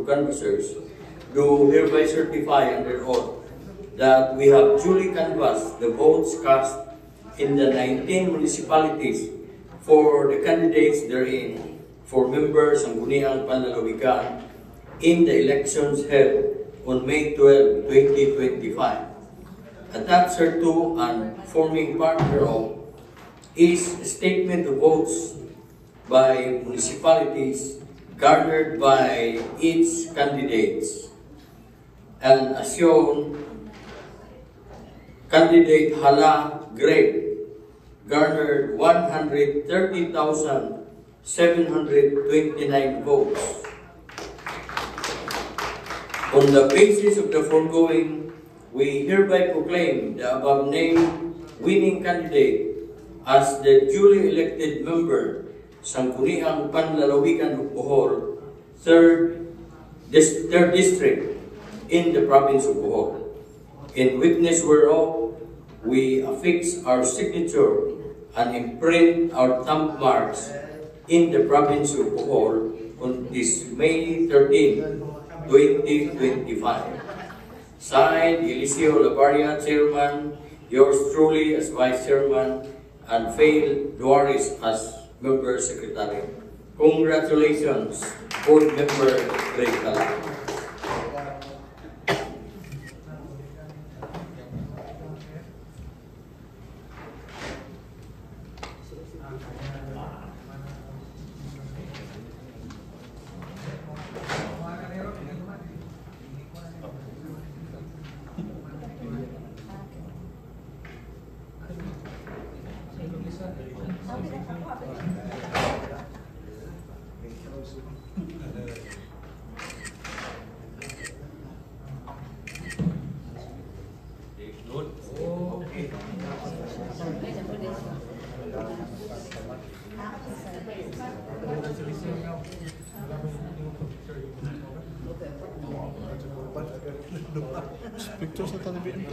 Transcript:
canvassers do hereby certify under oath that we have duly canvassed the votes cast in the 19 municipalities for the candidates therein for members ng Sangguniang Panlalawigan in the elections held on May 12, 2025. Attached thereto and forming part thereof is a statement of votes by municipalities garnered by each candidates. And as shown, candidate Hala Greg garnered 130,729 votes. On the basis of the foregoing, we hereby proclaim the above named winning candidate as the duly elected member Sangguniang Panlalawigan of Bohol, 3rd District in the province of Bohol. In witness whereof, we affix our signature and imprint our thumb marks in the province of Bohol on this May 13, 2025. Signed, Eliseo Labaria, Chairman, yours truly as Vice Chairman, and Fail Duaris as Member Secretary. Congratulations, Board Member Greg Hala. Picture sa television.